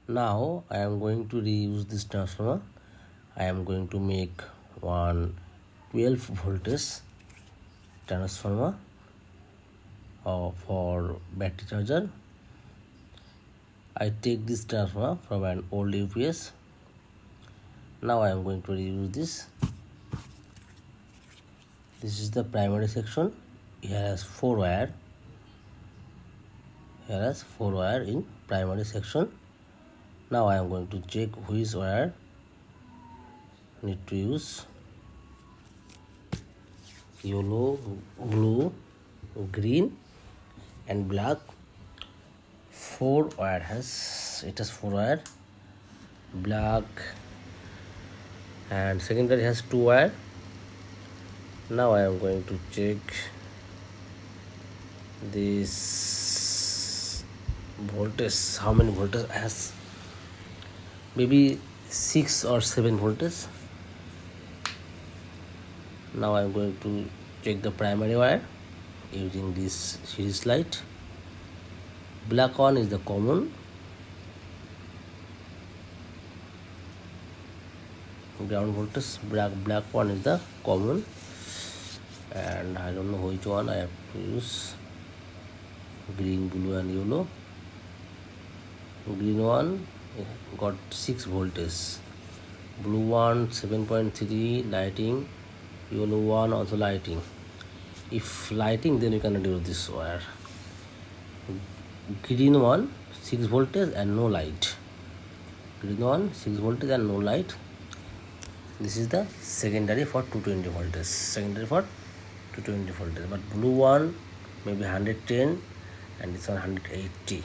Now I am going to reuse this transformer. I am going to make one 12 voltage transformer for battery charger. I take this transformer from an old UPS. Now I am going to reuse this. This is the primary section. Here has 4 wire. Here has 4 wire in primary section. Now I am going to check which wire need to use. Yellow, blue, green and black. 4 wire has 4 wire. Black and secondary has 2 wire. Now I am going to check this voltage, how many voltage has, maybe 6 or 7 voltage. Now I am going to check the primary wire using this series light. Black one is the common, ground voltage. Black one is the common, and I don't know which one I have to use. Green, blue and yellow. Green one got 6 voltage, blue one 7.3 lighting, yellow one also lighting. If lighting, then you can do this wire. Green one 6 voltage and no light. Green one 6 voltage and no light. This is the secondary for 220 voltage. Secondary for 220 voltage. But blue one maybe 110 and this one 180.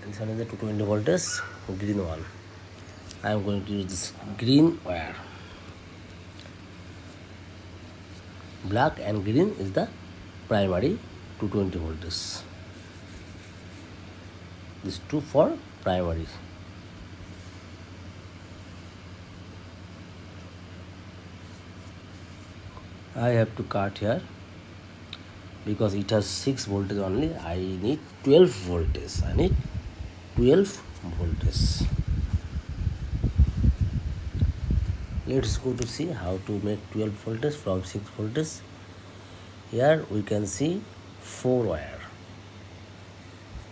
This one is the 220 voltage. Green one. I am going to use this green wire. Black and green is the primary 220 voltage. These two for primary. I have to cut here because it has 6 voltage only. I need 12 voltage. I need 12 voltage. Let's go to see how to make 12 voltage from 6 voltage. Here we can see 4 wire,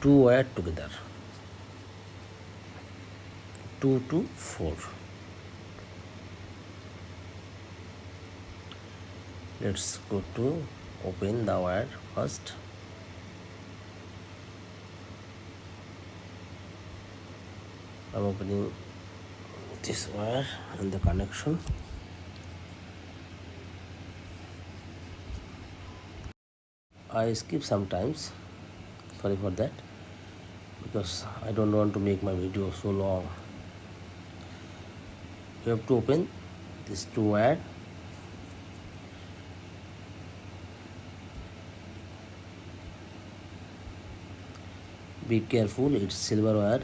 2 wire together, 2 to 4. Let's go to open the wire first. I'm opening this wire and the connection. I skip sometimes, sorry for that, because I don't want to make my video so long. You have to open this 2 wire. Be careful, it's silver wire.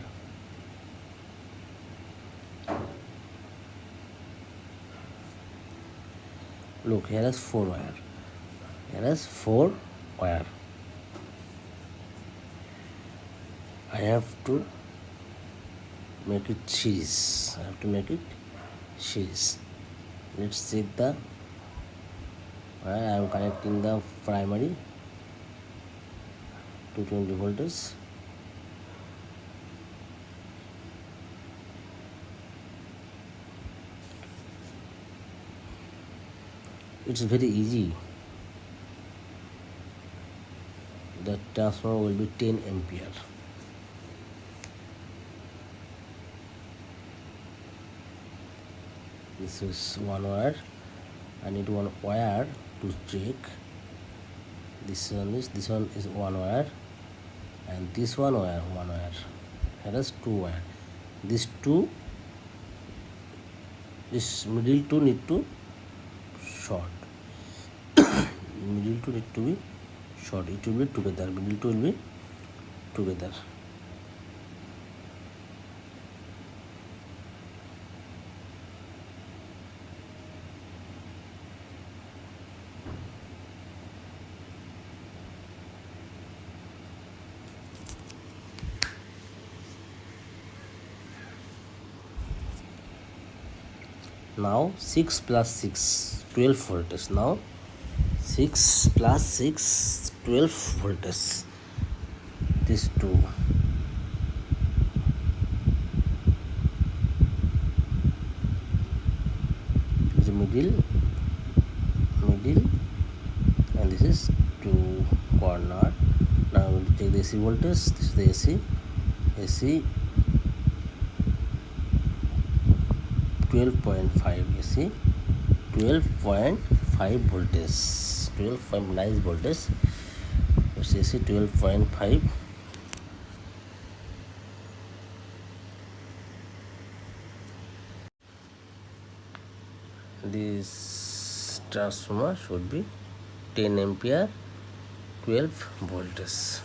Look, here is 4 wire. Here is 4 wire. I have to make it series. Let's check the wire. I am connecting the primary 220 voltage. It's very easy. The transformer will be 10 ampere. This is 1 wire. I need 1 wire to check. This one is 1 wire, and this 1 wire, 1 wire. Here is 2 wire. This middle 2 need to short. Middle 2 need to be short. It will be together. Middle 2 will be together. Now 6 plus 6, 12 voltage. Now 6 plus 6, 12 voltage. These two. This is middle, and this is two corner. Now we will take the AC voltage. This is the AC 12.5 AC, 12.5 voltage, 12.9 voltage. It's AC 12.5. This transformer should be 10 ampere, 12 voltage.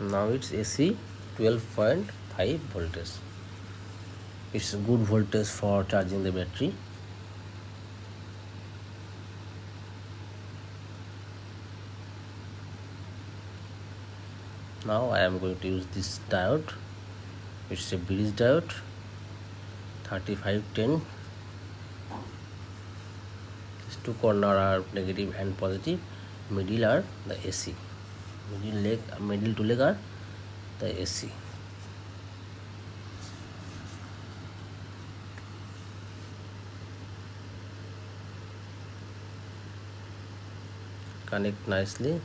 Now it's AC 12.5 voltage. It's a good voltage for charging the battery. Now I am going to use this diode. It's a bridge diode 3510. These two corner are negative and positive. Middle are the AC. Middle two leg are the AC. Connect nicely.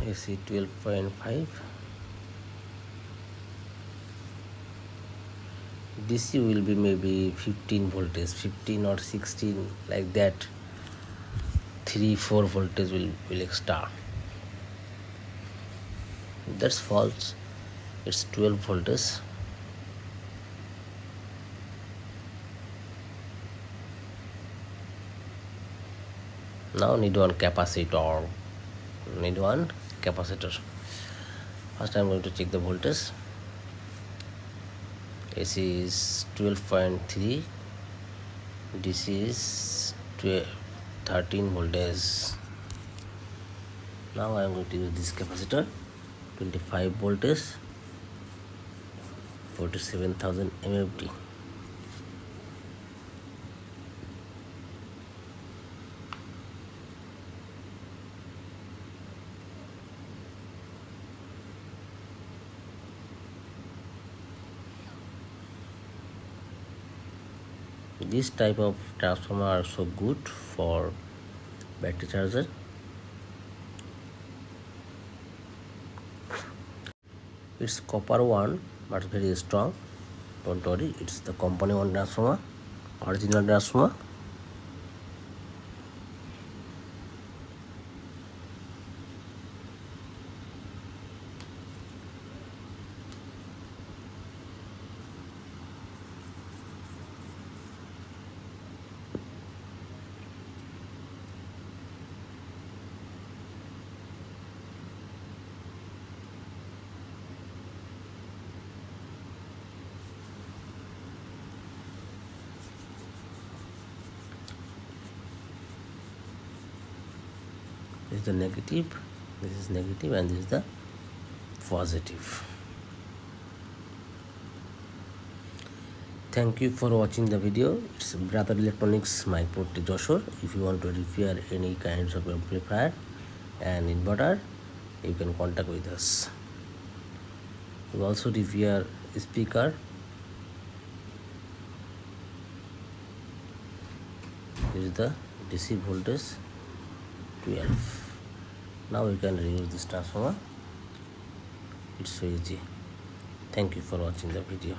AC 12.5. DC will be maybe 15 voltage, 15 or 16, like that. 3-4 voltage will extra. That's false. It's 12 voltage. Now need one capacitor. First I'm going to check the voltage. AC is 12.3, DC is 13 voltage. Now I am going to use this capacitor, 25 voltage, 47,000 mFD. This type of transformer are so good for battery charger. It's copper one but very strong. Don't worry, it's the company one transformer, original transformer. This is the negative, this is negative, and this is the positive. Thank you for watching the video. It's Brother Electronics, my port Joshua. If you want to repair any kinds of amplifier and inverter, you can contact with us. We also repair speaker. This is the DC voltage 12. Now you can reuse this transformer. It's so easy. Thank you for watching the video.